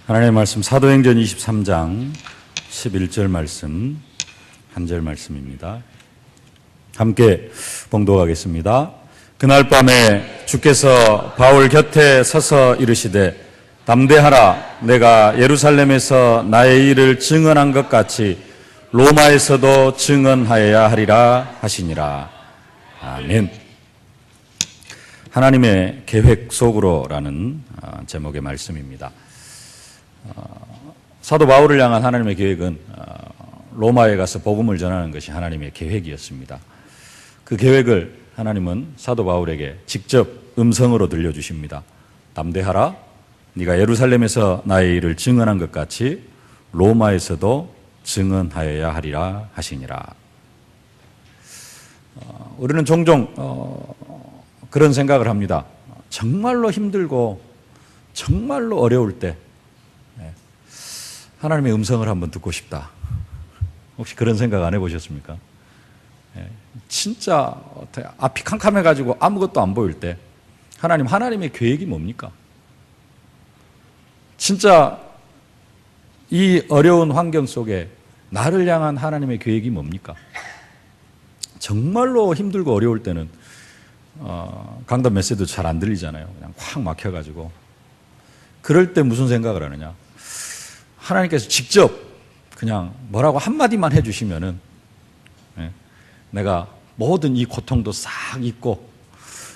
하나님의 말씀 사도행전 23장 11절 말씀, 한 절 말씀입니다. 함께 봉독하겠습니다. 그날 밤에 주께서 바울 곁에 서서 이르시되 담대하라, 내가 예루살렘에서 나의 일을 증언한 것 같이 로마에서도 증언하여야 하리라 하시니라. 아멘. 하나님의 계획 속으로라는 제목의 말씀입니다. 사도 바울을 향한 하나님의 계획은 로마에 가서 복음을 전하는 것이 하나님의 계획이었습니다. 그 계획을 하나님은 사도 바울에게 직접 음성으로 들려주십니다. 담대하라, 네가 예루살렘에서 나의 일을 증언한 것 같이 로마에서도 증언하여야 하리라 하시니라. 우리는 종종 그런 생각을 합니다. 정말로 힘들고 정말로 어려울 때 하나님의 음성을 한번 듣고 싶다. 혹시 그런 생각 안 해보셨습니까? 진짜 앞이 캄캄해가지고 아무것도 안 보일 때 하나님의 계획이 뭡니까? 진짜 이 어려운 환경 속에 나를 향한 하나님의 계획이 뭡니까? 정말로 힘들고 어려울 때는 강단 메시지도 잘 안 들리잖아요. 그냥 확 막혀가지고. 그럴 때 무슨 생각을 하느냐? 하나님께서 직접 그냥 뭐라고 한마디만 해주시면은 내가 모든 이 고통도 싹 잊고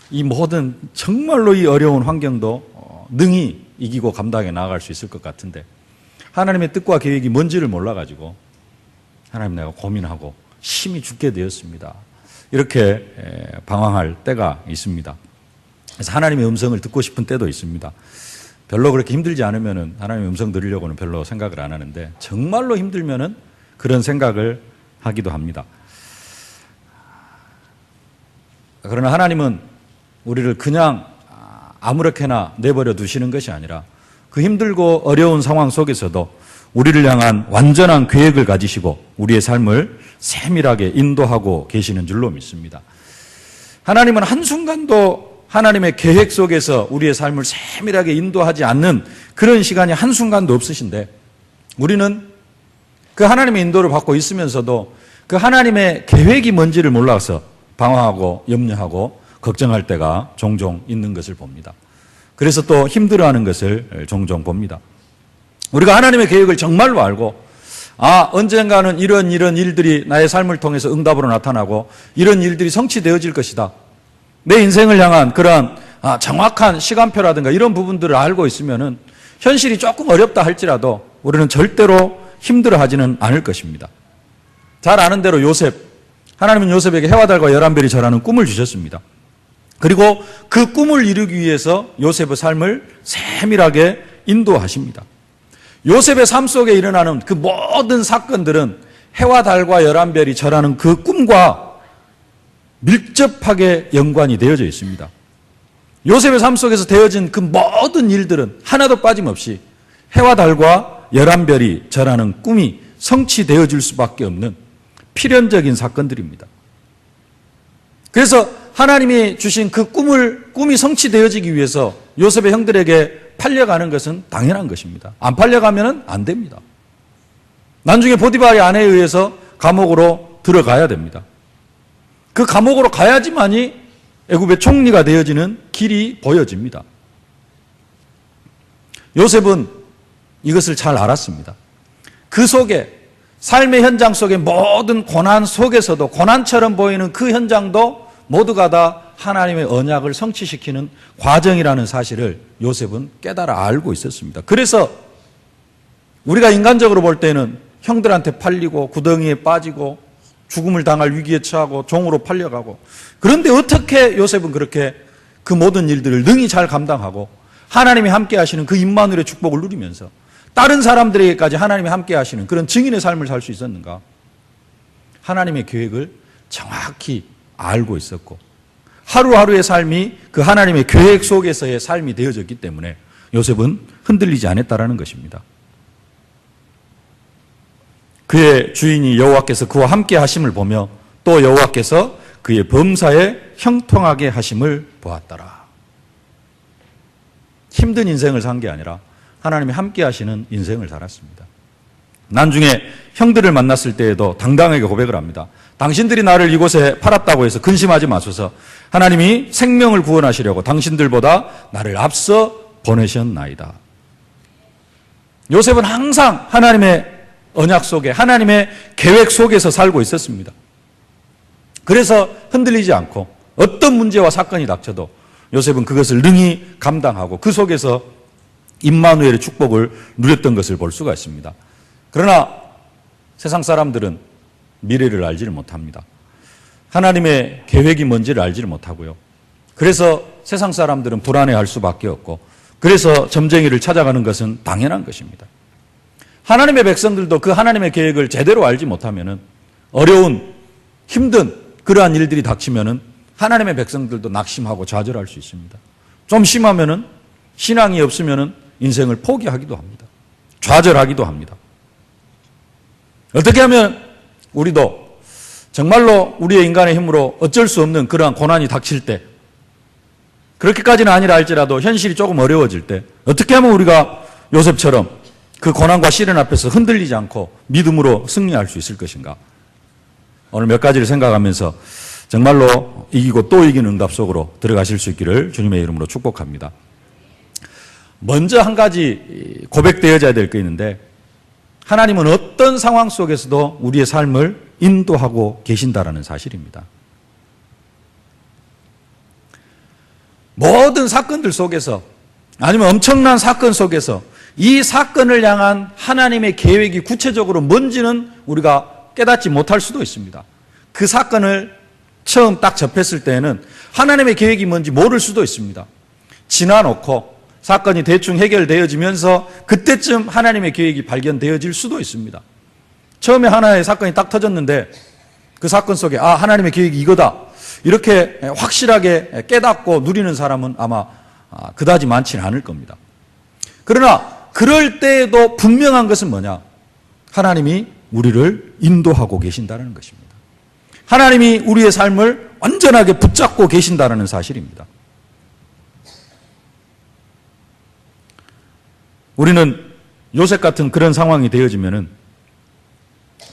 이 모든 정말로 이 어려운 환경도 능히 이기고 감당해 나아갈 수 있을 것 같은데 하나님의 뜻과 계획이 뭔지를 몰라가지고 하나님, 내가 고민하고 심히 죽게 되었습니다. 이렇게 방황할 때가 있습니다. 그래서 하나님의 음성을 듣고 싶은 때도 있습니다. 별로 그렇게 힘들지 않으면 하나님의 음성 들으려고는 별로 생각을 안 하는데 정말로 힘들면 그런 생각을 하기도 합니다. 그러나 하나님은 우리를 그냥 아무렇게나 내버려 두시는 것이 아니라 그 힘들고 어려운 상황 속에서도 우리를 향한 완전한 계획을 가지시고 우리의 삶을 세밀하게 인도하고 계시는 줄로 믿습니다. 하나님은 한순간도 하나님의 계획 속에서 우리의 삶을 세밀하게 인도하지 않는 그런 시간이 한순간도 없으신데 우리는 그 하나님의 인도를 받고 있으면서도 그 하나님의 계획이 뭔지를 몰라서 방황하고 염려하고 걱정할 때가 종종 있는 것을 봅니다. 그래서 또 힘들어하는 것을 종종 봅니다. 우리가 하나님의 계획을 정말로 알고 언젠가는 이런 일들이 나의 삶을 통해서 응답으로 나타나고 이런 일들이 성취되어질 것이다. 내 인생을 향한 그러한 정확한 시간표라든가 이런 부분들을 알고 있으면은 현실이 조금 어렵다 할지라도 우리는 절대로 힘들어하지는 않을 것입니다. 잘 아는 대로 하나님은 요셉에게 해와 달과 11별이 절하는 꿈을 주셨습니다. 그리고 그 꿈을 이루기 위해서 요셉의 삶을 세밀하게 인도하십니다. 요셉의 삶 속에 일어나는 그 모든 사건들은 해와 달과 11별이 절하는 그 꿈과 밀접하게 연관이 되어져 있습니다. 요셉의 삶 속에서 되어진 그 모든 일들은 하나도 빠짐없이 해와 달과 11별이 절하는 꿈이 성취되어질 수밖에 없는 필연적인 사건들입니다. 그래서 하나님이 주신 그 꿈이 성취되어지기 위해서 요셉의 형들에게 팔려가는 것은 당연한 것입니다. 안 팔려가면 안 됩니다. 나중에 보디발의 아내에 의해서 감옥으로 들어가야 됩니다. 그 감옥으로 가야지만이 애굽의 총리가 되어지는 길이 보여집니다. 요셉은 이것을 잘 알았습니다. 그 속에 삶의 현장 속의 모든 고난 속에서도 고난처럼 보이는 그 현장도 모두가 다 하나님의 언약을 성취시키는 과정이라는 사실을 요셉은 깨달아 알고 있었습니다. 그래서 우리가 인간적으로 볼 때는 형들한테 팔리고 구덩이에 빠지고 죽음을 당할 위기에 처하고 종으로 팔려가고 그런데 어떻게 요셉은 그렇게 그 모든 일들을 능히 잘 감당하고 하나님이 함께 하시는 그 임마누엘의 축복을 누리면서 다른 사람들에게까지 하나님이 함께 하시는 그런 증인의 삶을 살 수 있었는가? 하나님의 계획을 정확히 알고 있었고 하루하루의 삶이 그 하나님의 계획 속에서의 삶이 되어졌기 때문에 요셉은 흔들리지 않았다라는 것입니다. 그의 주인이 여호와께서 그와 함께 하심을 보며 또 여호와께서 그의 범사에 형통하게 하심을 보았더라. 힘든 인생을 산 게 아니라 하나님이 함께 하시는 인생을 살았습니다. 나중에 형들을 만났을 때에도 당당하게 고백을 합니다. 당신들이 나를 이곳에 팔았다고 해서 근심하지 마소서. 하나님이 생명을 구원하시려고 당신들보다 나를 앞서 보내셨나이다. 요셉은 항상 하나님의 언약 속에, 하나님의 계획 속에서 살고 있었습니다. 그래서 흔들리지 않고 어떤 문제와 사건이 닥쳐도 요셉은 그것을 능히 감당하고 그 속에서 임마누엘의 축복을 누렸던 것을 볼 수가 있습니다. 그러나 세상 사람들은 미래를 알지를 못합니다. 하나님의 계획이 뭔지를 알지를 못하고요. 그래서 세상 사람들은 불안해할 수밖에 없고, 그래서 점쟁이를 찾아가는 것은 당연한 것입니다. 하나님의 백성들도 그 하나님의 계획을 제대로 알지 못하면은, 어려운 힘든 그러한 일들이 닥치면은 하나님의 백성들도 낙심하고 좌절할 수 있습니다. 좀 심하면은, 신앙이 없으면은 인생을 포기하기도 합니다. 좌절하기도 합니다. 어떻게 하면 우리도 정말로 우리의 인간의 힘으로 어쩔 수 없는 그러한 고난이 닥칠 때, 그렇게까지는 아니라 할지라도 현실이 조금 어려워질 때 어떻게 하면 우리가 요셉처럼 그 고난과 시련 앞에서 흔들리지 않고 믿음으로 승리할 수 있을 것인가? 오늘 몇 가지를 생각하면서 정말로 이기고 또 이기는 응답 속으로 들어가실 수 있기를 주님의 이름으로 축복합니다. 먼저 한 가지 고백되어져야 될 게 있는데, 하나님은 어떤 상황 속에서도 우리의 삶을 인도하고 계신다라는 사실입니다. 모든 사건들 속에서, 아니면 엄청난 사건 속에서 이 사건을 향한 하나님의 계획이 구체적으로 뭔지는 우리가 깨닫지 못할 수도 있습니다. 그 사건을 처음 딱 접했을 때에는 하나님의 계획이 뭔지 모를 수도 있습니다. 지나놓고 사건이 대충 해결되어지면서 그때쯤 하나님의 계획이 발견되어질 수도 있습니다. 처음에 하나의 사건이 딱 터졌는데 그 사건 속에 하나님의 계획이 이거다, 이렇게 확실하게 깨닫고 누리는 사람은 아마 그다지 많지는 않을 겁니다. 그러나 그럴 때에도 분명한 것은 뭐냐? 하나님이 우리를 인도하고 계신다는 것입니다. 하나님이 우리의 삶을 완전하게 붙잡고 계신다는 사실입니다. 우리는 요셉 같은 그런 상황이 되어지면은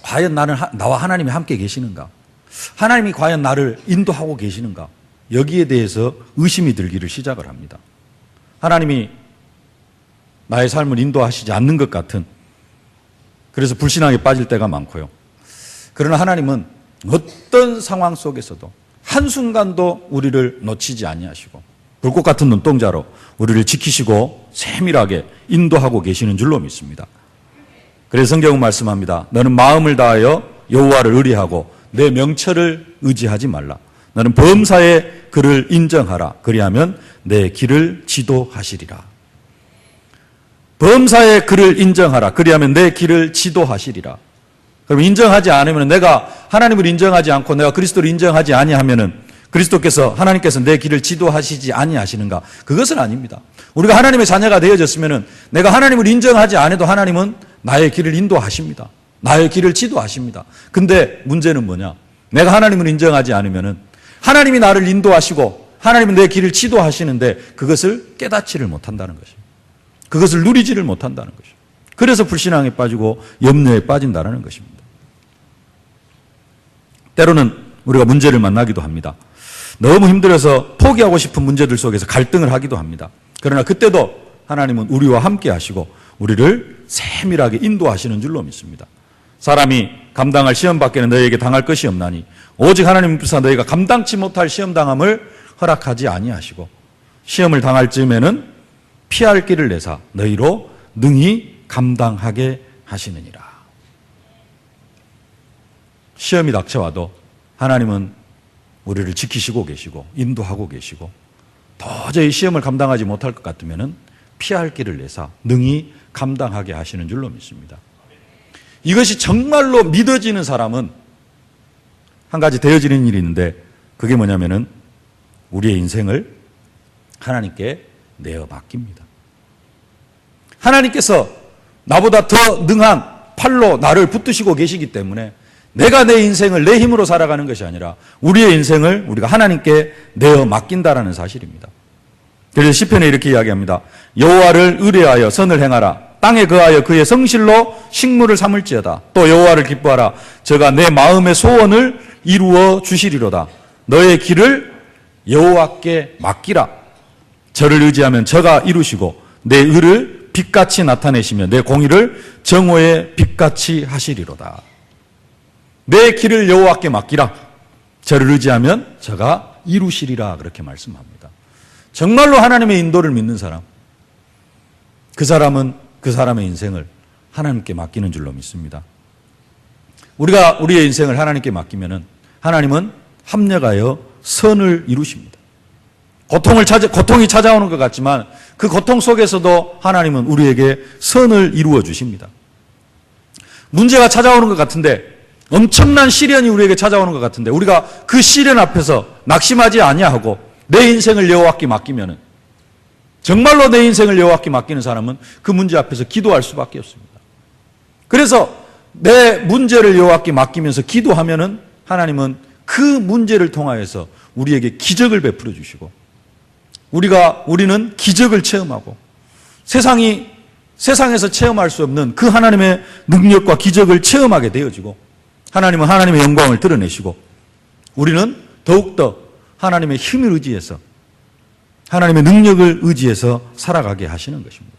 과연 나와 하나님이 함께 계시는가? 하나님이 과연 나를 인도하고 계시는가? 여기에 대해서 의심이 들기를 시작을 합니다. 하나님이 나의 삶을 인도하시지 않는 것 같은, 그래서 불신앙에 빠질 때가 많고요. 그러나 하나님은 어떤 상황 속에서도 한순간도 우리를 놓치지 아니하시고 불꽃 같은 눈동자로 우리를 지키시고 세밀하게 인도하고 계시는 줄로 믿습니다. 그래서 성경은 말씀합니다. 너는 마음을 다하여 여호와를 의뢰하고 내 명철을 의지하지 말라. 너는 범사에 그를 인정하라. 그리하면 내 길을 지도하시리라. 범사에 그를 인정하라. 그리하면 내 길을 지도하시리라. 그럼 인정하지 않으면, 내가 하나님을 인정하지 않고 내가 그리스도를 인정하지 아니하면은 하나님께서 내 길을 지도하시지 아니하시는가? 그것은 아닙니다. 우리가 하나님의 자녀가 되어졌으면은 내가 하나님을 인정하지 않아도 하나님은 나의 길을 인도하십니다. 나의 길을 지도하십니다. 근데 문제는 뭐냐? 내가 하나님을 인정하지 않으면은 하나님이 나를 인도하시고 하나님은 내 길을 지도하시는데 그것을 깨닫지를 못한다는 것입니다. 그것을 누리지를 못한다는 것입니다. 그래서 불신앙에 빠지고 염려에 빠진다는 것입니다. 때로는 우리가 문제를 만나기도 합니다. 너무 힘들어서 포기하고 싶은 문제들 속에서 갈등을 하기도 합니다. 그러나 그때도 하나님은 우리와 함께 하시고 우리를 세밀하게 인도하시는 줄로 믿습니다. 사람이 감당할 시험 밖에는 너희에게 당할 것이 없나니 오직 하나님께서 너희가 감당치 못할 시험 당함을 허락하지 아니하시고 시험을 당할 즈음에는 피할 길을 내사 너희로 능히 감당하게 하시느니라. 시험이 닥쳐와도 하나님은 우리를 지키시고 계시고 인도하고 계시고 도저히 시험을 감당하지 못할 것 같으면 피할 길을 내사 능히 감당하게 하시는 줄로 믿습니다. 이것이 정말로 믿어지는 사람은 한 가지 되어지는 일이 있는데, 그게 뭐냐면은 우리의 인생을 하나님께 내어 맡깁니다. 하나님께서 나보다 더 능한 팔로 나를 붙드시고 계시기 때문에 내가 내 인생을 내 힘으로 살아가는 것이 아니라 우리의 인생을 우리가 하나님께 내어 맡긴다라는 사실입니다. 그래서 시편에 이렇게 이야기합니다. 여호와를 의뢰하여 선을 행하라. 땅에 거하여 그의 성실로 식물을 삼을지어다. 또 여호와를 기뻐하라. 저가 내 마음의 소원을 이루어 주시리로다. 너의 길을 여호와께 맡기라. 저를 의지하면 저가 이루시고 내 의를 빛같이 나타내시며 내 공의를 정오의 빛같이 하시리로다. 내 길을 여호와께 맡기라. 저를 의지하면 저가 이루시리라. 그렇게 말씀합니다. 정말로 하나님의 인도를 믿는 사람, 그 사람은 그 사람의 인생을 하나님께 맡기는 줄로 믿습니다. 우리가 우리의 인생을 하나님께 맡기면은 하나님은 합력하여 선을 이루십니다. 고통이 찾아오는 것 같지만 그 고통 속에서도 하나님은 우리에게 선을 이루어 주십니다. 문제가 찾아오는 것 같은데, 엄청난 시련이 우리에게 찾아오는 것 같은데 우리가 그 시련 앞에서 낙심하지 아니하고 내 인생을 여호와께 맡기면은, 정말로 내 인생을 여호와께 맡기는 사람은 그 문제 앞에서 기도할 수밖에 없습니다. 그래서 내 문제를 여호와께 맡기면서 기도하면은 하나님은 그 문제를 통하여서 우리에게 기적을 베풀어 주시고 우리는 기적을 체험하고 세상에서 체험할 수 없는 그 하나님의 능력과 기적을 체험하게 되어지고 하나님은 하나님의 영광을 드러내시고 우리는 더욱더 하나님의 힘을 의지해서 하나님의 능력을 의지해서 살아가게 하시는 것입니다.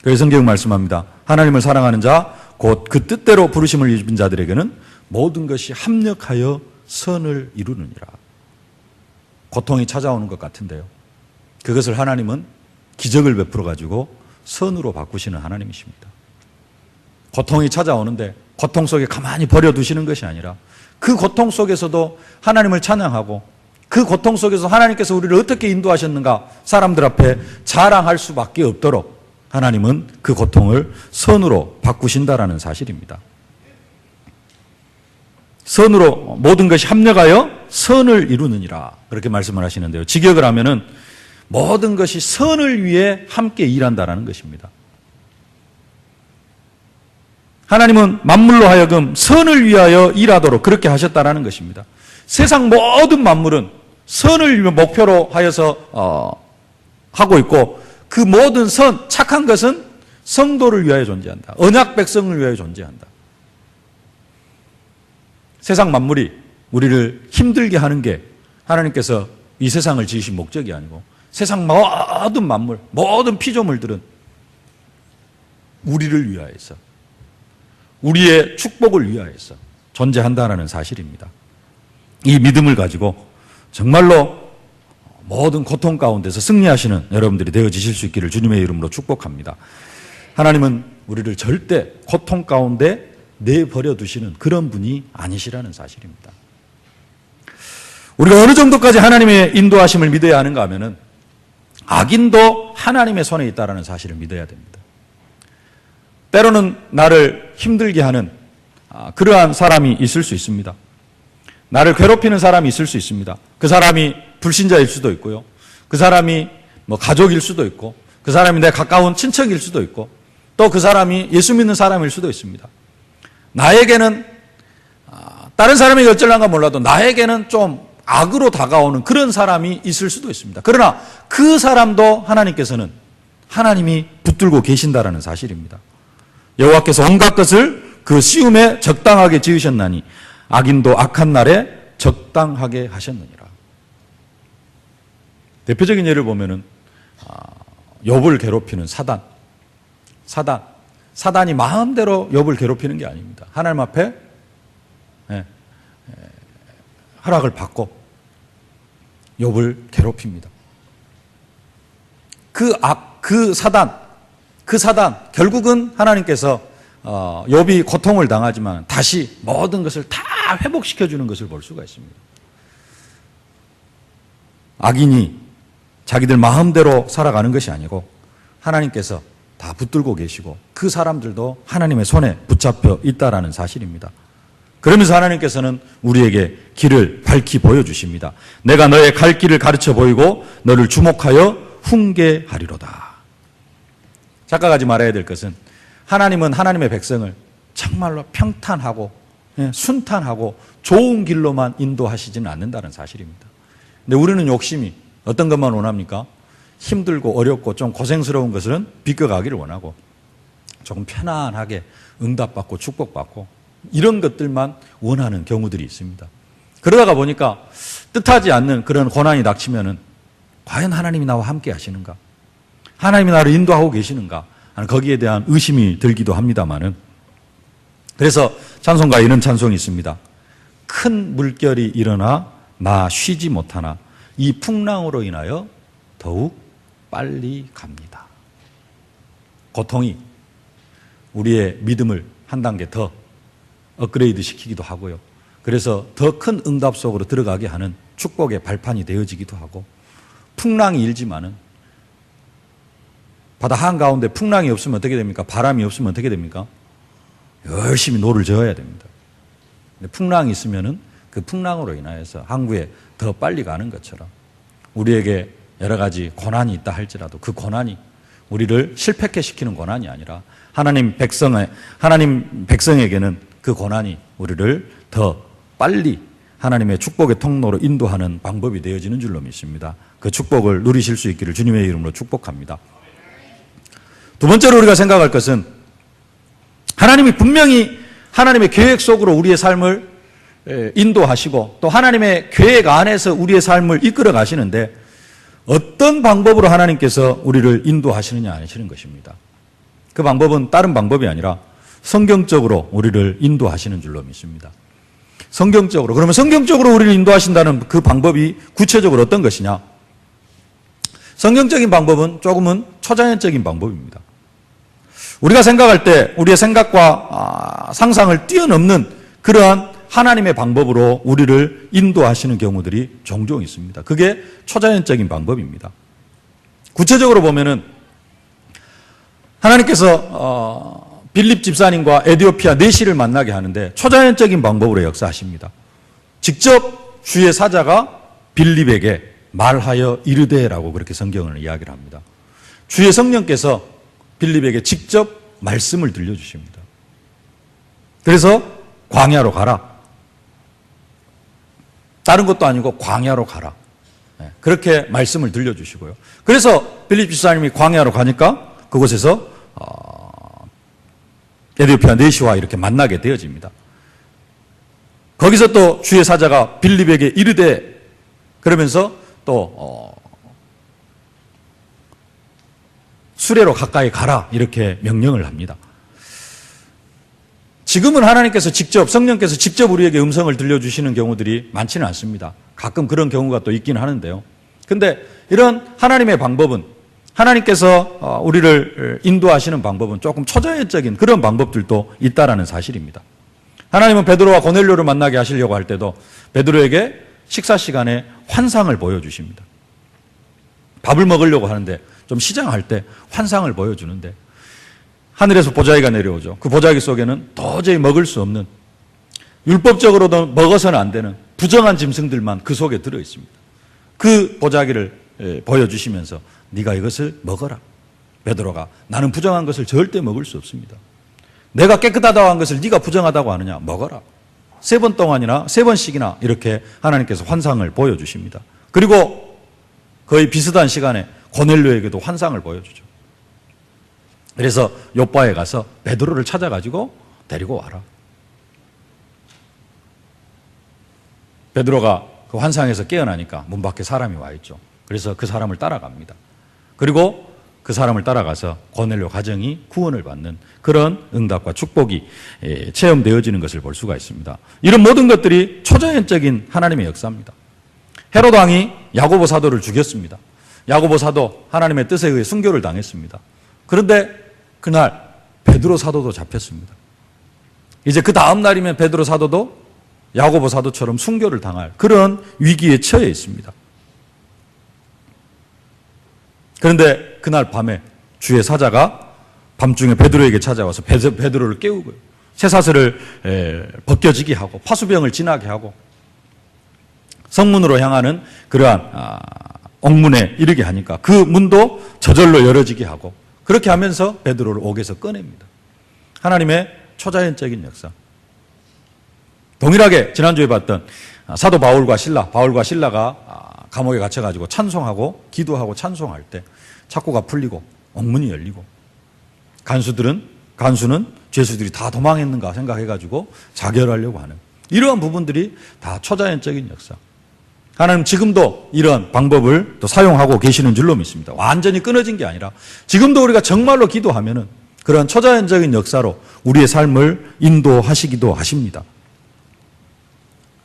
그래서 성경 말씀합니다. 하나님을 사랑하는 자, 곧 그 뜻대로 부르심을 입은 자들에게는 모든 것이 합력하여 선을 이루느니라. 고통이 찾아오는 것 같은데요, 그것을 하나님은 기적을 베풀어 가지고 선으로 바꾸시는 하나님이십니다. 고통이 찾아오는데 고통 속에 가만히 버려두시는 것이 아니라 그 고통 속에서도 하나님을 찬양하고 그 고통 속에서 하나님께서 우리를 어떻게 인도하셨는가 사람들 앞에 자랑할 수밖에 없도록 하나님은 그 고통을 선으로 바꾸신다라는 사실입니다. 선으로 모든 것이 합력하여 선을 이루느니라, 그렇게 말씀을 하시는데요, 직역을 하면은 모든 것이 선을 위해 함께 일한다라는 것입니다. 하나님은 만물로 하여금 선을 위하여 일하도록 그렇게 하셨다라는 것입니다. 세상 모든 만물은 선을 목표로 하여서 하고 있고, 그 모든 착한 것은 성도를 위하여 존재한다. 언약 백성을 위하여 존재한다. 세상 만물이 우리를 힘들게 하는 게 하나님께서 이 세상을 지으신 목적이 아니고, 세상 모든 만물, 모든 피조물들은 우리를 위하여서, 우리의 축복을 위하여서 존재한다는 사실입니다. 이 믿음을 가지고 정말로 모든 고통 가운데서 승리하시는 여러분들이 되어지실 수 있기를 주님의 이름으로 축복합니다. 하나님은 우리를 절대 고통 가운데 내버려 두시는 그런 분이 아니시라는 사실입니다. 우리가 어느 정도까지 하나님의 인도하심을 믿어야 하는가 하면은 악인도 하나님의 손에 있다는 사실을 믿어야 됩니다. 때로는 나를 힘들게 하는 그러한 사람이 있을 수 있습니다. 나를 괴롭히는 사람이 있을 수 있습니다. 그 사람이 불신자일 수도 있고요, 그 사람이 가족일 수도 있고, 그 사람이 내 가까운 친척일 수도 있고, 또 그 사람이 예수 믿는 사람일 수도 있습니다. 나에게는 다른 사람이 어쩌려는가 몰라도 나에게는 좀 악으로 다가오는 그런 사람이 있을 수도 있습니다. 그러나 그 사람도 하나님께서는 하나님이 붙들고 계신다라는 사실입니다. 여호와께서 온갖 것을 그 시움에 적당하게 지으셨나니 악인도 악한 날에 적당하게 하셨느니라. 대표적인 예를 보면은 욥을 괴롭히는 사단이 마음대로 욥을 괴롭히는 게 아닙니다. 하나님 앞에 허락을 받고 욥을 괴롭힙니다. 그 사단 결국은 하나님께서 욥이 고통을 당하지만 다시 모든 것을 다 회복시켜주는 것을 볼 수가 있습니다. 악인이 자기들 마음대로 살아가는 것이 아니고 하나님께서 다 붙들고 계시고 그 사람들도 하나님의 손에 붙잡혀 있다라는 사실입니다. 그러면서 하나님께서는 우리에게 길을 밝히 보여주십니다. 내가 너의 갈 길을 가르쳐 보이고 너를 주목하여 훈계하리로다. 착각하지 말아야 될 것은 하나님은 하나님의 백성을 정말로 평탄하고 순탄하고 좋은 길로만 인도하시지는 않는다는 사실입니다. 근데 우리는 욕심이 어떤 것만 원합니까? 힘들고 어렵고 좀 고생스러운 것은 비껴가기를 원하고 조금 편안하게 응답받고 축복받고 이런 것들만 원하는 경우들이 있습니다. 그러다가 보니까 뜻하지 않는 그런 고난이 닥치면은 과연 하나님이 나와 함께 하시는가? 하나님이 나를 인도하고 계시는가? 하는 거기에 대한 의심이 들기도 합니다만은 그래서 찬송가에 이런 찬송이 있습니다. 큰 물결이 일어나 나 쉬지 못하나 이 풍랑으로 인하여 더욱 빨리 갑니다. 고통이 우리의 믿음을 한 단계 더 업그레이드 시키기도 하고요. 그래서 더 큰 응답 속으로 들어가게 하는 축복의 발판이 되어지기도 하고 풍랑이 일지만은 바다 한가운데 풍랑이 없으면 어떻게 됩니까? 바람이 없으면 어떻게 됩니까? 열심히 노를 저어야 됩니다. 근데 풍랑이 있으면은 그 풍랑으로 인하여서 항구에 더 빨리 가는 것처럼 우리에게 여러 가지 고난이 있다 할지라도 그 고난이 우리를 실패케 시키는 고난이 아니라 하나님 백성에게는 그 고난이 우리를 더 빨리 하나님의 축복의 통로로 인도하는 방법이 되어지는 줄로 믿습니다. 그 축복을 누리실 수 있기를 주님의 이름으로 축복합니다. 두 번째로 우리가 생각할 것은 하나님이 분명히 하나님의 계획 속으로 우리의 삶을 인도하시고 또 하나님의 계획 안에서 우리의 삶을 이끌어 가시는데 어떤 방법으로 하나님께서 우리를 인도하시느냐 하시는 것입니다. 그 방법은 다른 방법이 아니라 성경적으로 우리를 인도하시는 줄로 믿습니다. 성경적으로. 그러면 성경적으로 우리를 인도하신다는 그 방법이 구체적으로 어떤 것이냐? 성경적인 방법은 조금은 초자연적인 방법입니다. 우리가 생각할 때 우리의 생각과 상상을 뛰어넘는 그러한 하나님의 방법으로 우리를 인도하시는 경우들이 종종 있습니다. 그게 초자연적인 방법입니다. 구체적으로 보면은 하나님께서 빌립 집사님과 에디오피아 내시를 만나게 하는데 초자연적인 방법으로 역사하십니다. 직접 주의 사자가 빌립에게 말하여 이르되라고 그렇게 성경을 이야기를 합니다. 주의 성령께서 빌립에게 직접 말씀을 들려주십니다. 그래서 광야로 가라. 다른 것도 아니고 광야로 가라. 그렇게 말씀을 들려주시고요. 그래서 빌립 집사님이 광야로 가니까 그곳에서 에디오피아 내시와 이렇게 만나게 되어집니다. 거기서 또 주의 사자가 빌립에게 이르되 그러면서 또 수레로 가까이 가라 이렇게 명령을 합니다. 지금은 하나님께서 직접 성령께서 직접 우리에게 음성을 들려주시는 경우들이 많지는 않습니다. 가끔 그런 경우가 또 있긴 하는데요. 근데 이런 하나님의 방법은 하나님께서 우리를 인도하시는 방법은 조금 초자연적인 그런 방법들도 있다라는 사실입니다. 하나님은 베드로와 고넬료를 만나게 하시려고 할 때도 베드로에게 식사 시간에 환상을 보여주십니다. 밥을 먹으려고 하는데 좀 시장할 때 환상을 보여주는데 하늘에서 보자기가 내려오죠. 그 보자기 속에는 도저히 먹을 수 없는 율법적으로도 먹어서는 안 되는 부정한 짐승들만 그 속에 들어 있습니다. 그 보자기를 보여주시면서 네가 이것을 먹어라. 베드로가 나는 부정한 것을 절대 먹을 수 없습니다. 내가 깨끗하다고 한 것을 네가 부정하다고 하느냐? 먹어라. 3번 동안이나 3번씩이나 이렇게 하나님께서 환상을 보여주십니다. 그리고 거의 비슷한 시간에 고넬료에게도 환상을 보여주죠. 그래서 요바에 가서 베드로를 찾아가지고 데리고 와라. 베드로가 그 환상에서 깨어나니까 문 밖에 사람이 와 있죠. 그래서 그 사람을 따라갑니다. 그리고 그 사람을 따라가서 고넬료 가정이 구원을 받는 그런 응답과 축복이 체험되어지는 것을 볼 수가 있습니다. 이런 모든 것들이 초자연적인 하나님의 역사입니다. 헤롯 왕이 야고보 사도를 죽였습니다. 야고보 사도 하나님의 뜻에 의해 순교를 당했습니다. 그런데 그날 베드로 사도도 잡혔습니다. 이제 그 다음 날이면 베드로 사도도 야고보 사도처럼 순교를 당할 그런 위기에 처해 있습니다. 그런데 그날 밤에 주의 사자가 밤중에 베드로에게 찾아와서 베드로를 깨우고요. 쇠사슬을 벗겨지게 하고 파수병을 지나게 하고 성문으로 향하는 그러한 옥문에 이르게 하니까 그 문도 저절로 열어지게 하고 그렇게 하면서 베드로를 옥에서 꺼냅니다. 하나님의 초자연적인 역사. 동일하게 지난주에 봤던 사도 바울과 신라가 감옥에 갇혀가지고 찬송하고 기도하고 찬송할 때 착고가 풀리고 옥문이 열리고 간수는 죄수들이 다 도망했는가 생각해가지고 자결하려고 하는 이러한 부분들이 다 초자연적인 역사. 하나님 지금도 이런 방법을 또 사용하고 계시는 줄로 믿습니다. 완전히 끊어진 게 아니라 지금도 우리가 정말로 기도하면은 그런 초자연적인 역사로 우리의 삶을 인도하시기도 하십니다.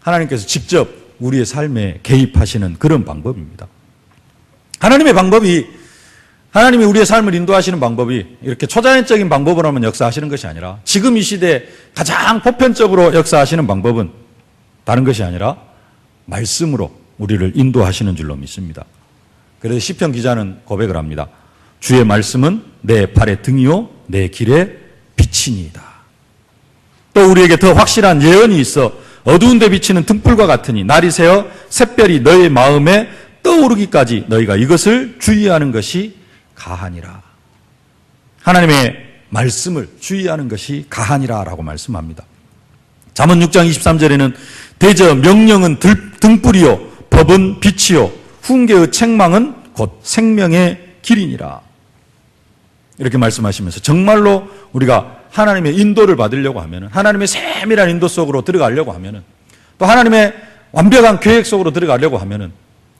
하나님께서 직접 우리의 삶에 개입하시는 그런 방법입니다. 하나님이 우리의 삶을 인도하시는 방법이 이렇게 초자연적인 방법으로만 역사하시는 것이 아니라 지금 이 시대에 가장 보편적으로 역사하시는 방법은 다른 것이 아니라 말씀으로 우리를 인도하시는 줄로 믿습니다. 그래서 시편 기자는 고백을 합니다. 주의 말씀은 내 발의 등이요 내 길의 빛이니이다. 또 우리에게 더 확실한 예언이 있어 어두운 데 비치는 등불과 같으니 날이 새어 샛별이 너의 마음에 떠오르기까지 너희가 이것을 주의하는 것이 가하니라. 하나님의 말씀을 주의하는 것이 가하니라 라고 말씀합니다. 잠언 6장 23절에는 대저 명령은 등불이요 법은 빛이요 훈계의 책망은 곧 생명의 길이니라. 이렇게 말씀하시면서 정말로 우리가 하나님의 인도를 받으려고 하면 하나님의 세밀한 인도 속으로 들어가려고 하면 또 하나님의 완벽한 계획 속으로 들어가려고 하면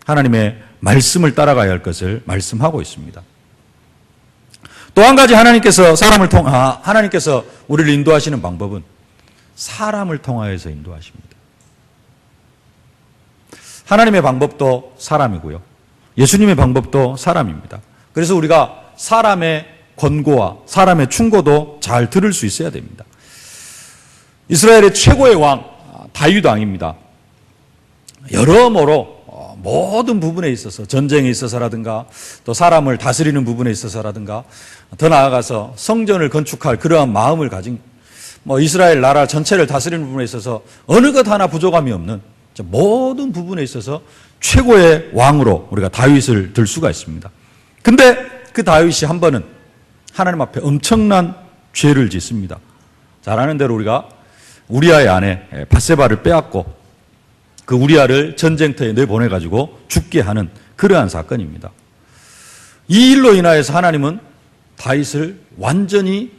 하나님의 말씀을 따라가야 할 것을 말씀하고 있습니다. 또 한 가지 하나님께서 우리를 인도하시는 방법은 사람을 통하여서 인도하십니다. 하나님의 방법도 사람이고요. 예수님의 방법도 사람입니다. 그래서 우리가 사람의 권고와 사람의 충고도 잘 들을 수 있어야 됩니다. 이스라엘의 최고의 왕 다윗 왕입니다. 여러모로 모든 부분에 있어서 전쟁에 있어서라든가 또 사람을 다스리는 부분에 있어서라든가 더 나아가서 성전을 건축할 그러한 마음을 가진 이스라엘 나라 전체를 다스리는 부분에 있어서 어느 것 하나 부족함이 없는 모든 부분에 있어서 최고의 왕으로 우리가 다윗을 들 수가 있습니다. 근데 그 다윗이 한 번은 하나님 앞에 엄청난 죄를 짓습니다. 잘 아는 대로 우리가 우리아의 아내 밧세바를 빼앗고 그 우리아를 전쟁터에 내보내가지고 죽게 하는 그러한 사건입니다. 이 일로 인하여서 하나님은 다윗을 완전히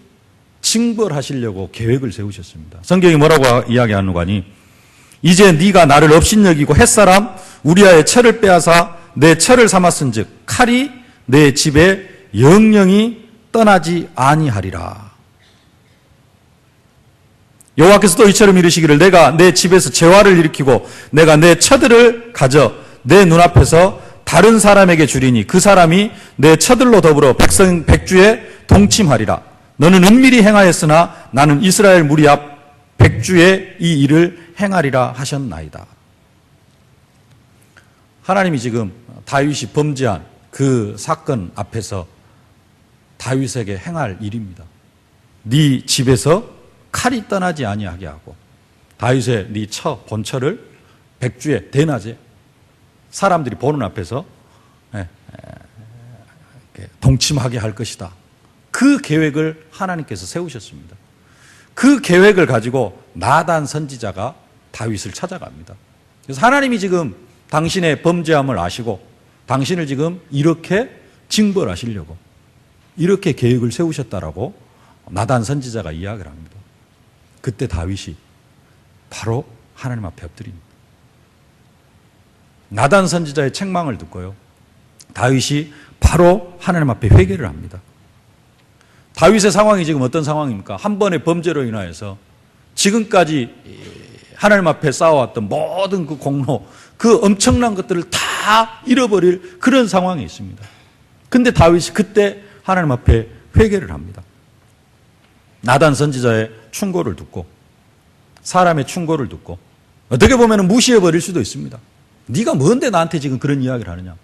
징벌하시려고 계획을 세우셨습니다. 성경이 뭐라고 이야기하는가 하니 이제 네가 나를 업신여기고 햇사람 우리아의 철을 빼앗아 내 철을 삼았은즉 칼이 내 집에 영영이 떠나지 아니하리라. 여호와께서 또 이처럼 이르시기를 내가 내 집에서 재화를 일으키고 내가 내 처들을 가져 내 눈앞에서 다른 사람에게 주리니 그 사람이 내 처들로 더불어 백성 백주에 동침하리라. 너는 은밀히 행하였으나 나는 이스라엘 무리 앞 백주에 이 일을 행하리라 하셨나이다. 하나님이 지금 다윗이 범죄한 그 사건 앞에서 다윗에게 행할 일입니다. 네 집에서 칼이 떠나지 아니하게 하고 다윗의 네 본처를 백주에 대낮에 사람들이 보는 앞에서 동침하게 할 것이다. 그 계획을 하나님께서 세우셨습니다. 그 계획을 가지고 나단 선지자가 다윗을 찾아갑니다. 그래서 하나님이 지금 당신의 범죄함을 아시고 당신을 지금 이렇게 징벌하시려고 이렇게 계획을 세우셨다라고 나단 선지자가 이야기를 합니다. 그때 다윗이 바로 하나님 앞에 엎드립니다. 나단 선지자의 책망을 듣고요. 다윗이 바로 하나님 앞에 회개를 합니다. 다윗의 상황이 지금 어떤 상황입니까? 한 번의 범죄로 인하여서 지금까지 하나님 앞에 쌓아왔던 모든 그 공로, 그 엄청난 것들을 다 잃어버릴 그런 상황이 있습니다. 근데 다윗이 그때 하나님 앞에 회개를 합니다. 나단 선지자의 충고를 듣고 사람의 충고를 듣고 어떻게 보면 무시해버릴 수도 있습니다. 네가 뭔데 나한테 지금 그런 이야기를 하느냐.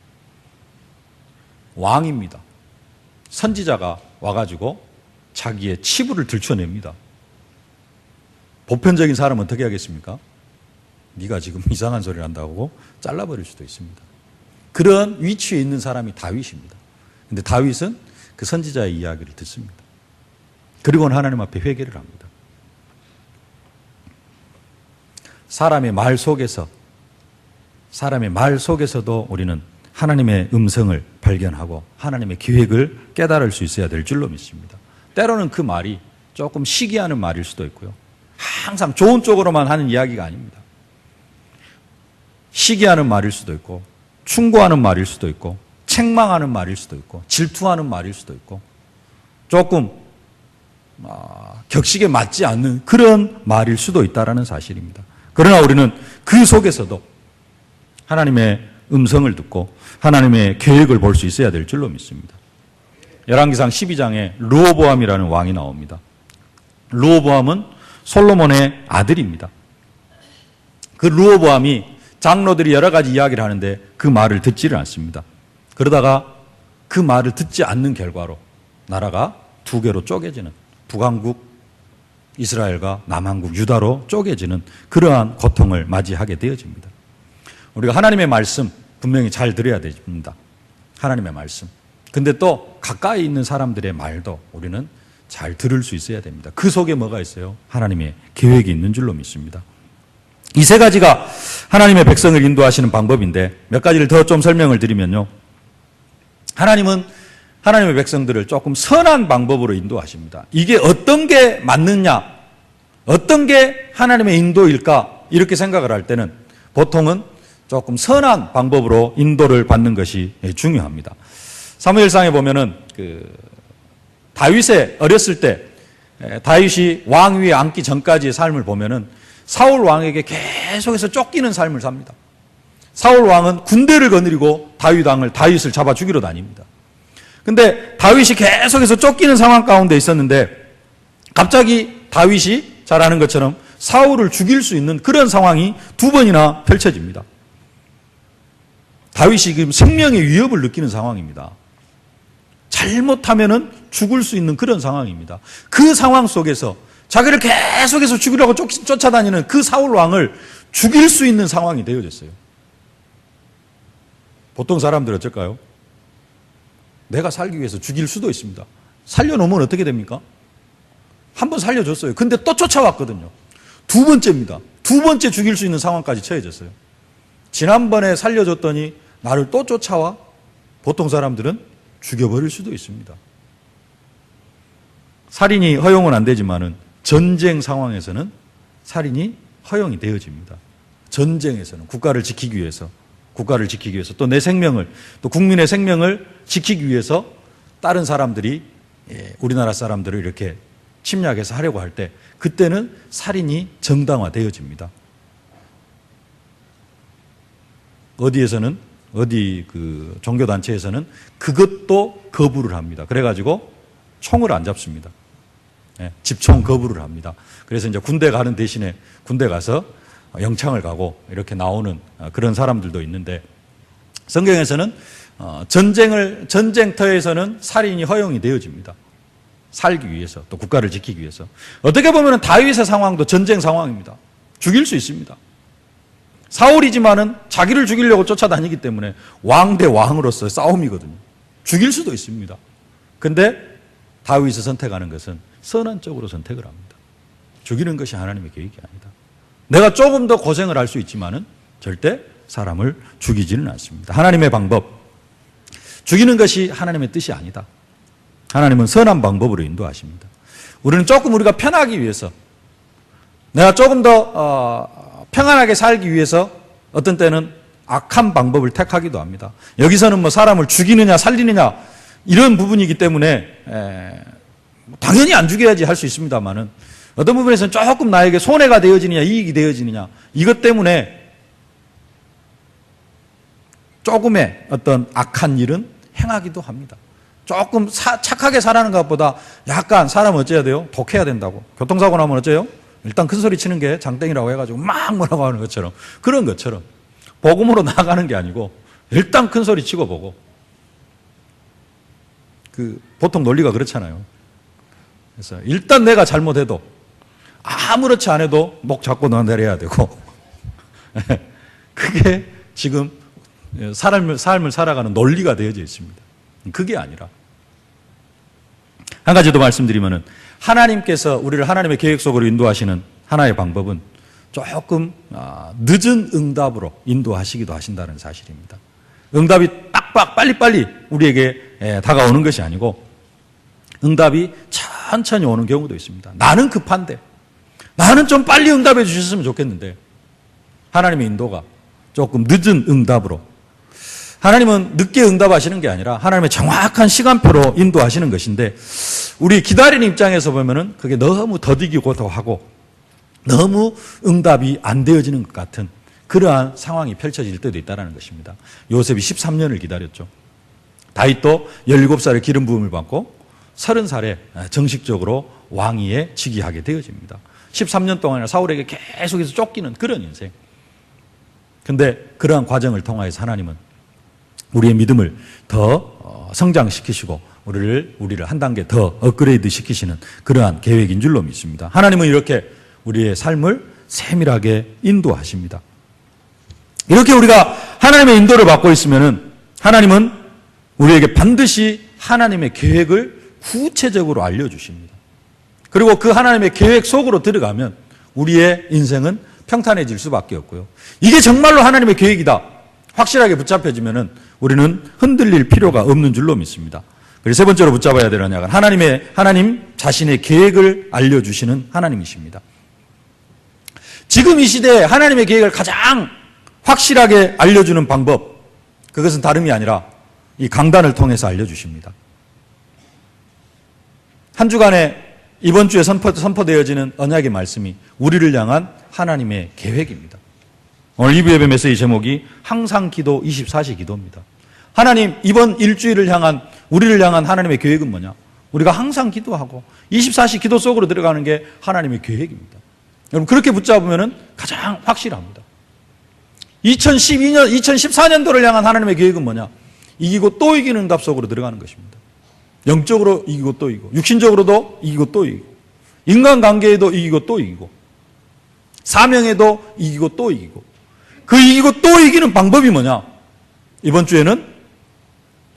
왕입니다. 선지자가 와가지고 자기의 치부를 들춰냅니다. 보편적인 사람은 어떻게 하겠습니까? 네가 지금 이상한 소리를 한다고 잘라버릴 수도 있습니다. 그런 위치에 있는 사람이 다윗입니다. 근데 다윗은 그 선지자의 이야기를 듣습니다. 그리고는 하나님 앞에 회개를 합니다. 사람의 말 속에서 사람의 말 속에서도 우리는 하나님의 음성을 발견하고 하나님의 계획을 깨달을 수 있어야 될 줄로 믿습니다. 때로는 그 말이 조금 시기하는 말일 수도 있고요. 항상 좋은 쪽으로만 하는 이야기가 아닙니다. 시기하는 말일 수도 있고, 충고하는 말일 수도 있고, 책망하는 말일 수도 있고, 질투하는 말일 수도 있고, 조금 격식에 맞지 않는 그런 말일 수도 있다는 사실입니다. 그러나 우리는 그 속에서도 하나님의 음성을 듣고 하나님의 계획을 볼 수 있어야 될 줄로 믿습니다. 열왕기상 12장에 르호보암이라는 왕이 나옵니다. 르호보암은 솔로몬의 아들입니다. 그 르호보암이 장로들이 여러 가지 이야기를 하는데 그 말을 듣지를 않습니다. 그러다가 그 말을 듣지 않는 결과로 나라가 두 개로 쪼개지는, 북왕국 이스라엘과 남왕국 유다로 쪼개지는 그러한 고통을 맞이하게 되어집니다. 우리가 하나님의 말씀 분명히 잘 들어야 됩니다. 하나님의 말씀. 근데 또 가까이 있는 사람들의 말도 우리는 잘 들을 수 있어야 됩니다. 그 속에 뭐가 있어요? 하나님의 계획이 있는 줄로 믿습니다. 이 세 가지가 하나님의 백성을 인도하시는 방법인데 몇 가지를 더 좀 설명을 드리면요. 하나님은 하나님의 백성들을 조금 선한 방법으로 인도하십니다. 이게 어떤 게 맞느냐, 어떤 게 하나님의 인도일까 이렇게 생각을 할 때는 보통은 조금 선한 방법으로 인도를 받는 것이 중요합니다. 사무엘상에 보면은 다윗의 어렸을 때 다윗이 왕 위에 앉기 전까지의 삶을 보면은 사울 왕에게 계속해서 쫓기는 삶을 삽니다. 사울 왕은 군대를 거느리고 다윗을 잡아 죽이러 다닙니다. 근데 다윗이 계속해서 쫓기는 상황 가운데 있었는데 갑자기 다윗이 잘 아는 것처럼 사울을 죽일 수 있는 그런 상황이 두 번이나 펼쳐집니다. 다윗이 지금 생명의 위협을 느끼는 상황입니다. 잘못하면은 죽을 수 있는 그런 상황입니다. 그 상황 속에서 자기를 계속해서 죽이려고 쫓아다니는 그 사울 왕을 죽일 수 있는 상황이 되어졌어요. 보통 사람들 어쩔까요? 내가 살기 위해서 죽일 수도 있습니다. 살려놓으면 어떻게 됩니까? 한 번 살려줬어요. 근데 또 쫓아왔거든요. 두 번째입니다. 두 번째 죽일 수 있는 상황까지 처해졌어요. 지난번에 살려줬더니 나를 또 쫓아와? 보통 사람들은 죽여버릴 수도 있습니다. 살인이 허용은 안 되지만은 전쟁 상황에서는 살인이 허용이 되어집니다. 전쟁에서는 국가를 지키기 위해서 또 내 생명을, 또 국민의 생명을 지키기 위해서 다른 사람들이 우리나라 사람들을 이렇게 침략해서 하려고 할 때 그때는 살인이 정당화되어집니다. 어디 종교단체에서는 그것도 거부를 합니다. 그래가지고 총을 안 잡습니다. 집총 거부를 합니다. 그래서 이제 군대 가는 대신에 군대 가서 영창을 가고 이렇게 나오는 그런 사람들도 있는데 성경에서는 전쟁터에서는 살인이 허용이 되어집니다. 살기 위해서 또 국가를 지키기 위해서. 어떻게 보면 다윗의 상황도 전쟁 상황입니다. 죽일 수 있습니다. 사울이지만은 자기를 죽이려고 쫓아다니기 때문에 왕 대 왕으로서의 싸움이거든요. 죽일 수도 있습니다. 근데 다윗이 선택하는 것은 선한 쪽으로 선택을 합니다. 죽이는 것이 하나님의 계획이 아니다. 내가 조금 더 고생을 할 수 있지만은 절대 사람을 죽이지는 않습니다. 하나님의 방법, 죽이는 것이 하나님의 뜻이 아니다. 하나님은 선한 방법으로 인도하십니다. 우리는 조금 우리가 편하기 위해서, 내가 조금 더 평안하게 살기 위해서 어떤 때는 악한 방법을 택하기도 합니다. 여기서는 뭐 사람을 죽이느냐 살리느냐 이런 부분이기 때문에 당연히 안 죽여야지 할 수 있습니다만은 어떤 부분에서는 조금 나에게 손해가 되어지느냐 이익이 되어지느냐 이것 때문에 조금의 어떤 악한 일은 행하기도 합니다. 조금 착하게 살아가는 것보다 약간 사람 어째야 돼요? 독해야 된다고. 교통사고 나면 어째요? 일단 큰 소리 치는 게 장땡이라고 해가지고 막 뭐라고 하는 것처럼 그런 것처럼 복음으로 나아가는 게 아니고 일단 큰 소리 치고 보고 보통 논리가 그렇잖아요. 그래서 일단 내가 잘못해도 아무렇지 않아도 목 잡고 내려야 되고 그게 지금 삶을 살아가는 논리가 되어져 있습니다. 그게 아니라 한 가지 더 말씀드리면은 하나님께서 우리를 하나님의 계획 속으로 인도하시는 하나의 방법은 조금 늦은 응답으로 인도하시기도 하신다는 사실입니다. 응답이 딱딱 빨리빨리 우리에게 다가오는 것이 아니고 응답이 천천히 오는 경우도 있습니다. 나는 급한데, 나는 좀 빨리 응답해 주셨으면 좋겠는데 하나님의 인도가 조금 늦은 응답으로, 하나님은 늦게 응답하시는 게 아니라 하나님의 정확한 시간표로 인도하시는 것인데 우리 기다리는 입장에서 보면은 그게 너무 더디기도 하고 너무 응답이 안 되어지는 것 같은 그러한 상황이 펼쳐질 때도 있다는 것입니다. 요셉이 13년을 기다렸죠. 다윗도 17살에 기름 부음을 받고 30살에 정식적으로 왕위에 즉위하게 되어집니다. 13년 동안이나 사울에게 계속해서 쫓기는 그런 인생. 근데 그러한 과정을 통하여서 하나님은 우리의 믿음을 더 성장시키시고 우리를 한 단계 더 업그레이드 시키시는 그러한 계획인 줄로 믿습니다. 하나님은 이렇게 우리의 삶을 세밀하게 인도하십니다. 이렇게 우리가 하나님의 인도를 받고 있으면은 하나님은 우리에게 반드시 하나님의 계획을 구체적으로 알려주십니다. 그리고 그 하나님의 계획 속으로 들어가면 우리의 인생은 평탄해질 수밖에 없고요. 이게 정말로 하나님의 계획이다 확실하게 붙잡혀지면은 우리는 흔들릴 필요가 없는 줄로 믿습니다. 그리고 세 번째로 붙잡아야 되는 약은 하나님 자신의 계획을 알려주시는 하나님이십니다. 지금 이 시대에 하나님의 계획을 가장 확실하게 알려주는 방법, 그것은 다름이 아니라 이 강단을 통해서 알려주십니다. 한 주간에 이번 주에 선포되어지는 언약의 말씀이 우리를 향한 하나님의 계획입니다. 오늘 2부 예배 메시지 제목이 항상 기도 24시 기도입니다. 하나님, 이번 일주일을 향한 우리를 향한 하나님의 계획은 뭐냐? 우리가 항상 기도하고 24시 기도 속으로 들어가는 게 하나님의 계획입니다. 여러분 그렇게 붙잡으면 가장 확실합니다. 2014년도를 향한 하나님의 계획은 뭐냐? 이기고 또 이기는 응답 속으로 들어가는 것입니다. 영적으로 이기고 또 이기고, 육신적으로도 이기고 또 이기고, 인간관계에도 이기고 또 이기고, 사명에도 이기고 또 이기고, 그 이기고 또 이기는 방법이 뭐냐? 이번 주에는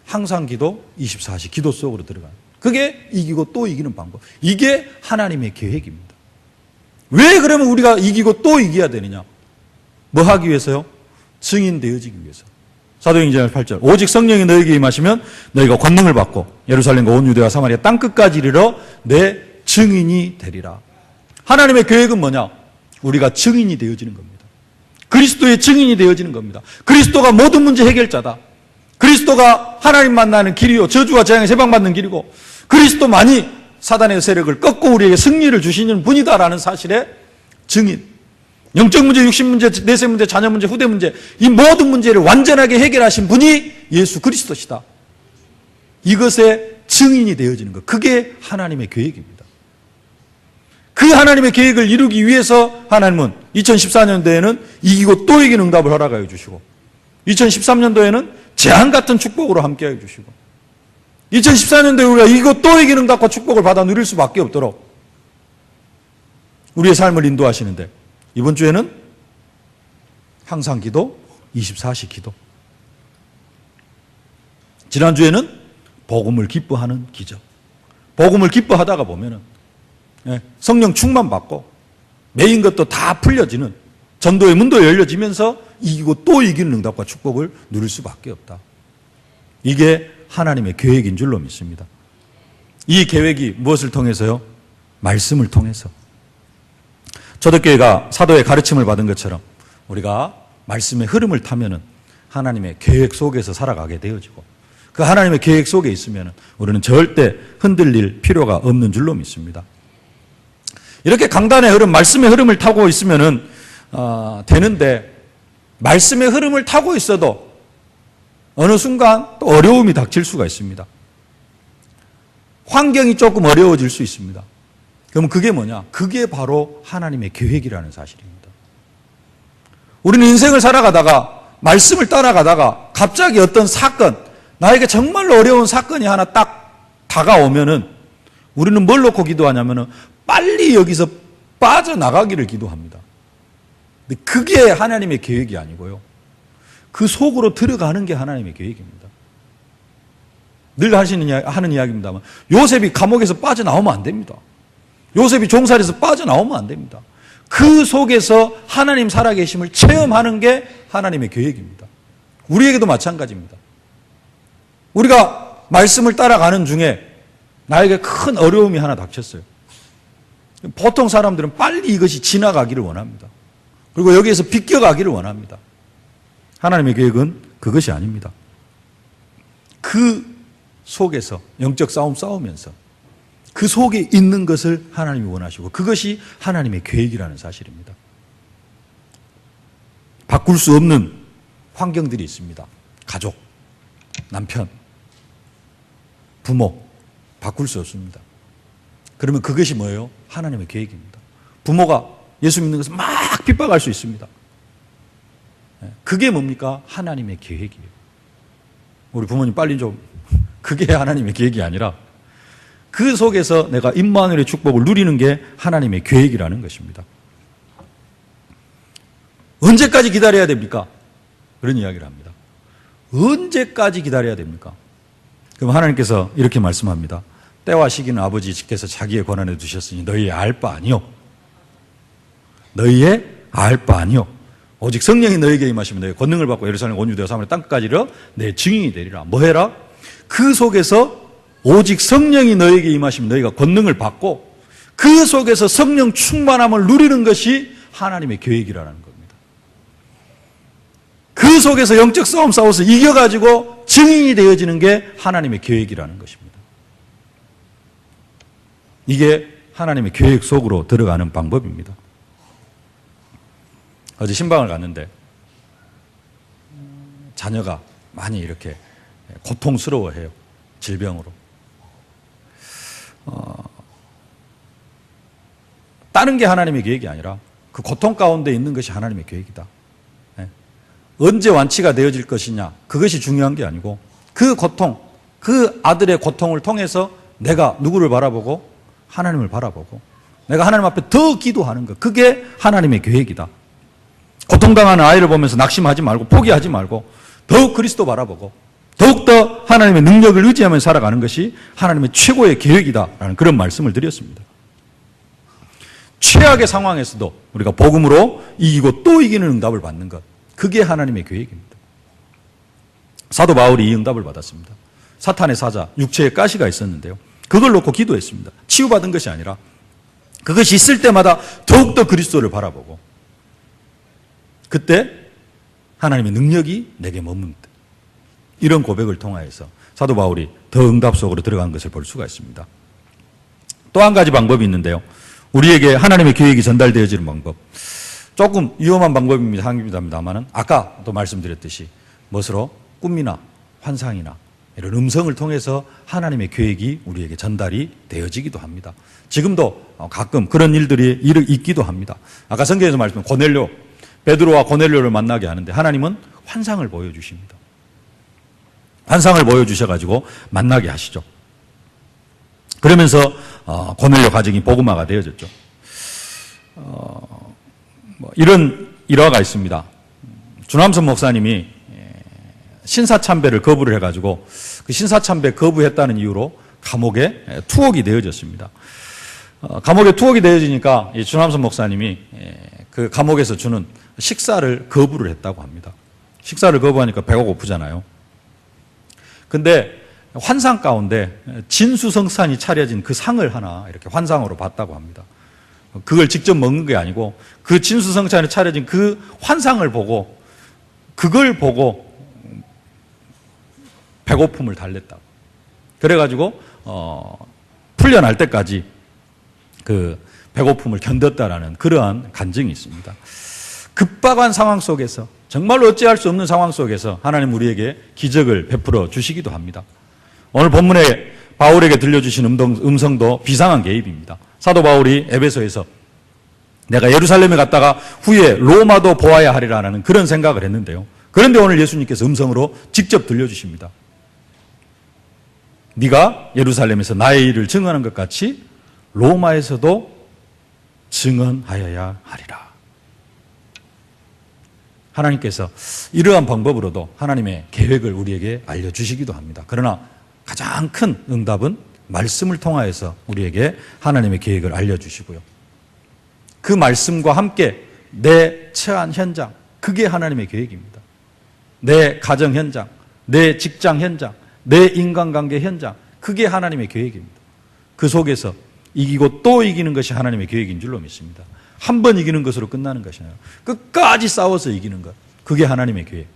항상 기도 24시 기도 속으로 들어가는, 그게 이기고 또 이기는 방법. 이게 하나님의 계획입니다. 왜 그러면 우리가 이기고 또 이겨야 되느냐? 뭐 하기 위해서요? 증인 되어지기 위해서. 사도행전 8절 오직 성령이 너에게 임하시면 너희가 권능을 받고 예루살렘과 온 유대와 사마리아 땅끝까지 이르러 내 증인이 되리라. 하나님의 계획은 뭐냐? 우리가 증인이 되어지는 겁니다. 그리스도의 증인이 되어지는 겁니다. 그리스도가 모든 문제 해결자다. 그리스도가 하나님 만나는 길이요 저주와 재앙에 해방받는 길이고 그리스도만이 사단의 세력을 꺾고 우리에게 승리를 주시는 분이다라는 사실의 증인. 영적 문제, 육신 문제, 내세 문제, 자녀 문제, 후대 문제, 이 모든 문제를 완전하게 해결하신 분이 예수 그리스도시다. 이것의 증인이 되어지는 것, 그게 하나님의 계획입니다. 그 하나님의 계획을 이루기 위해서 하나님은 2014년도에는 이기고 또 이기는 응답을 허락하여 주시고 2013년도에는 재앙 같은 축복으로 함께하여 주시고 2014년도에 우리가 이기고 또 이기는 응답과 축복을 받아 누릴 수밖에 없도록 우리의 삶을 인도하시는데 이번 주에는 항상 기도, 24시 기도. 지난주에는 복음을 기뻐하는 기적. 복음을 기뻐하다가 보면은 성령 충만 받고 메인 것도 다 풀려지는 전도의 문도 열려지면서 이기고 또 이기는 응답과 축복을 누릴 수밖에 없다. 이게 하나님의 계획인 줄로 믿습니다. 이 계획이 무엇을 통해서요? 말씀을 통해서. 초대교회가 사도의 가르침을 받은 것처럼 우리가 말씀의 흐름을 타면은 하나님의 계획 속에서 살아가게 되어지고 그 하나님의 계획 속에 있으면은 우리는 절대 흔들릴 필요가 없는 줄로 믿습니다. 이렇게 강단의 흐름, 말씀의 흐름을 타고 있으면은 되는데 말씀의 흐름을 타고 있어도 어느 순간 또 어려움이 닥칠 수가 있습니다. 환경이 조금 어려워질 수 있습니다. 그럼 그게 뭐냐? 그게 바로 하나님의 계획이라는 사실입니다. 우리는 인생을 살아가다가 말씀을 따라가다가 갑자기 어떤 사건, 나에게 정말로 어려운 사건이 하나 딱 다가오면은 우리는 뭘 놓고 기도하냐면은 빨리 여기서 빠져나가기를 기도합니다. 근데 그게 하나님의 계획이 아니고요. 그 속으로 들어가는 게 하나님의 계획입니다. 늘 하는 이야기입니다만 요셉이 감옥에서 빠져나오면 안 됩니다. 요셉이 종살이에서 빠져나오면 안 됩니다. 그 속에서 하나님 살아계심을 체험하는 게 하나님의 계획입니다. 우리에게도 마찬가지입니다. 우리가 말씀을 따라가는 중에 나에게 큰 어려움이 하나 닥쳤어요. 보통 사람들은 빨리 이것이 지나가기를 원합니다. 그리고 여기에서 비껴가기를 원합니다. 하나님의 계획은 그것이 아닙니다. 그 속에서 영적 싸움 싸우면서 그 속에 있는 것을 하나님이 원하시고 그것이 하나님의 계획이라는 사실입니다. 바꿀 수 없는 환경들이 있습니다. 가족, 남편, 부모 바꿀 수 없습니다. 그러면 그것이 뭐예요? 하나님의 계획입니다. 부모가 예수 믿는 것을 막 핍박할 수 있습니다. 그게 뭡니까? 하나님의 계획이에요. 우리 부모님 빨리 좀 그게 하나님의 계획이 아니라 그 속에서 내가 임마누엘의 축복을 누리는 게 하나님의 계획이라는 것입니다. 언제까지 기다려야 됩니까? 그런 이야기를 합니다. 언제까지 기다려야 됩니까? 그럼 하나님께서 이렇게 말씀합니다. 때와 시기는 아버지께서 자기의 권한에 두셨으니 너희의 알 바 아니요. 너희의 알 바 아니요. 오직 성령이 너희에게 임하시면 너희 권능을 받고 예루살렘 온 유대와 사마리아 땅끝까지 이르러 내 증인이 되리라. 뭐 해라? 그 속에서 오직 성령이 너희에게 임하시면 너희가 권능을 받고 그 속에서 성령 충만함을 누리는 것이 하나님의 계획이라는 겁니다. 그 속에서 영적 싸움 싸워서 이겨가지고 증인이 되어지는 게 하나님의 계획이라는 것입니다. 이게 하나님의 계획 속으로 들어가는 방법입니다. 어제 신방을 갔는데 자녀가 많이 이렇게 고통스러워해요. 질병으로. 다른 게 하나님의 계획이 아니라 그 고통 가운데 있는 것이 하나님의 계획이다. 언제 완치가 되어질 것이냐 그것이 중요한 게 아니고 그 고통, 그 아들의 고통을 통해서 내가 누구를 바라보고 하나님을 바라보고 내가 하나님 앞에 더 기도하는 것 그게 하나님의 계획이다. 고통당하는 아이를 보면서 낙심하지 말고 포기하지 말고 더욱 그리스도 바라보고 더욱더 하나님의 능력을 의지하며 살아가는 것이 하나님의 최고의 계획이다라는 그런 말씀을 드렸습니다. 최악의 상황에서도 우리가 복음으로 이기고 또 이기는 응답을 받는 것 그게 하나님의 계획입니다. 사도 바울이 이 응답을 받았습니다. 사탄의 사자, 육체에 가시가 있었는데요. 그걸 놓고 기도했습니다. 치유받은 것이 아니라 그것이 있을 때마다 더욱더 그리스도를 바라보고 그때 하나님의 능력이 내게 머문다. 이런 고백을 통하여서 사도 바울이 더 응답 속으로 들어간 것을 볼 수가 있습니다. 또 한 가지 방법이 있는데요. 우리에게 하나님의 계획이 전달되어지는 방법. 조금 위험한 방법입니다만은 아까도 말씀드렸듯이 무엇으로 꿈이나 환상이나 이런 음성을 통해서 하나님의 계획이 우리에게 전달이 되어지기도 합니다. 지금도 가끔 그런 일들이 있기도 합니다. 아까 성경에서 말씀한 고넬료, 베드로와 고넬료를 만나게 하는데 하나님은 환상을 보여주십니다. 환상을 보여주셔가지고 만나게 하시죠. 그러면서 고넬료 가정이 복음화가 되어졌죠. 이런 일화가 있습니다. 주남선 목사님이 신사참배를 거부를 해가지고 그 신사참배 거부했다는 이유로 감옥에 투옥이 되어졌습니다. 감옥에 투옥이 되어지니까 이 주남선 목사님이 그 감옥에서 주는 식사를 거부를 했다고 합니다. 식사를 거부하니까 배가 고프잖아요. 근데 환상 가운데 진수성찬이 차려진 그 상을 하나 이렇게 환상으로 봤다고 합니다. 그걸 직접 먹는 게 아니고 그 진수성찬이 차려진 그 환상을 보고 그걸 보고 배고픔을 달랬다고. 그래가지고 풀려날 때까지 그 배고픔을 견뎠다라는 그러한 간증이 있습니다. 급박한 상황 속에서 정말로 어찌할 수 없는 상황 속에서 하나님 우리에게 기적을 베풀어 주시기도 합니다. 오늘 본문에 바울에게 들려주신 음성도 비상한 개입입니다. 사도 바울이 에베소에서 내가 예루살렘에 갔다가 후에 로마도 보아야 하리라는 그런 생각을 했는데요. 그런데 오늘 예수님께서 음성으로 직접 들려주십니다. 네가 예루살렘에서 나의 일을 증언한 것 같이 로마에서도 증언하여야 하리라. 하나님께서 이러한 방법으로도 하나님의 계획을 우리에게 알려주시기도 합니다. 그러나 가장 큰 응답은 말씀을 통하여서 우리에게 하나님의 계획을 알려주시고요. 그 말씀과 함께 내 처한 현장, 그게 하나님의 계획입니다. 내 가정 현장, 내 직장 현장, 내 인간관계 현장, 그게 하나님의 계획입니다. 그 속에서 이기고 또 이기는 것이 하나님의 계획인 줄로 믿습니다. 한 번 이기는 것으로 끝나는 것이 아니라 끝까지 싸워서 이기는 것, 그게 하나님의 계획.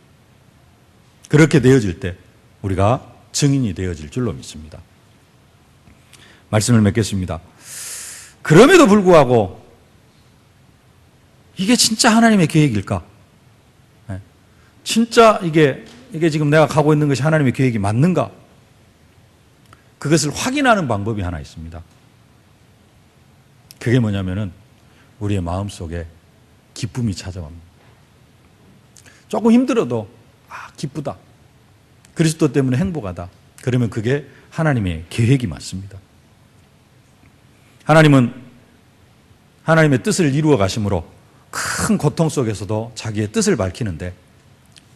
그렇게 되어질 때 우리가 증인이 되어질 줄로 믿습니다. 말씀을 맺겠습니다. 그럼에도 불구하고 이게 진짜 하나님의 계획일까? 진짜 이게 지금 내가 가고 있는 것이 하나님의 계획이 맞는가? 그것을 확인하는 방법이 하나 있습니다. 그게 뭐냐면은 우리의 마음속에 기쁨이 찾아옵니다. 조금 힘들어도 기쁘다. 그리스도 때문에 행복하다. 그러면 그게 하나님의 계획이 맞습니다. 하나님은 하나님의 뜻을 이루어 가심으로 큰 고통 속에서도 자기의 뜻을 밝히는데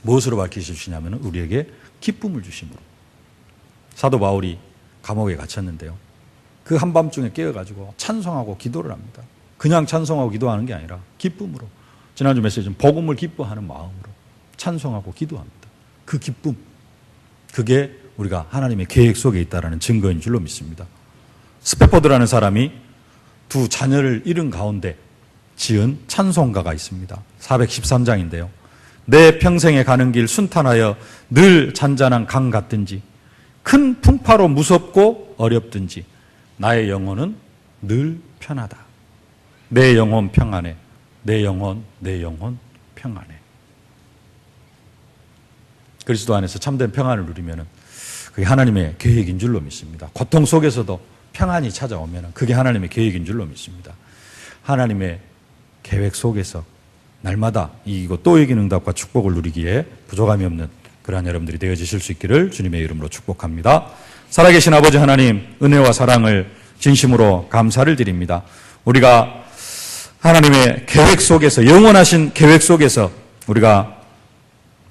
무엇으로 밝히시냐면 우리에게 기쁨을 주심으로. 사도 바울이 감옥에 갇혔는데요. 그 한밤중에 깨어가지고 찬송하고 기도를 합니다. 그냥 찬송하고 기도하는 게 아니라 기쁨으로. 지난주 메시지는 복음을 기뻐하는 마음으로 찬송하고 기도합니다. 그 기쁨, 그게 우리가 하나님의 계획 속에 있다는 증거인 줄로 믿습니다. 스페포드라는 사람이 두 자녀를 잃은 가운데 지은 찬송가가 있습니다. 413장인데요. 내 평생에 가는 길 순탄하여 늘 잔잔한 강 같든지 큰 풍파로 무섭고 어렵든지 나의 영혼은 늘 편하다. 내 영혼 평안해. 내 영혼 평안해. 그리스도 안에서 참된 평안을 누리면 그게 하나님의 계획인 줄로 믿습니다. 고통 속에서도 평안이 찾아오면 그게 하나님의 계획인 줄로 믿습니다. 하나님의 계획 속에서 날마다 이기고 또 이기는 응답과 축복을 누리기에 부족함이 없는 그러한 여러분들이 되어지실 수 있기를 주님의 이름으로 축복합니다. 살아계신 아버지 하나님, 은혜와 사랑을 진심으로 감사를 드립니다. 우리가 하나님의 계획 속에서, 영원하신 계획 속에서 우리가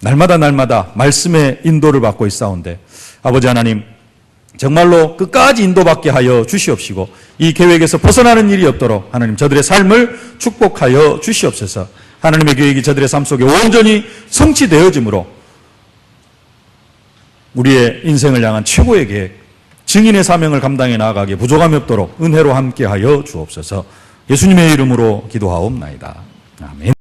날마다 말씀의 인도를 받고 있사온데 아버지 하나님, 정말로 끝까지 인도받게 하여 주시옵시고 이 계획에서 벗어나는 일이 없도록 하나님 저들의 삶을 축복하여 주시옵소서. 하나님의 계획이 저들의 삶 속에 온전히 성취되어짐으로 우리의 인생을 향한 최고의 계획, 증인의 사명을 감당해 나아가기에 부족함이 없도록 은혜로 함께하여 주옵소서. 예수님의 이름으로 기도하옵나이다. 아멘.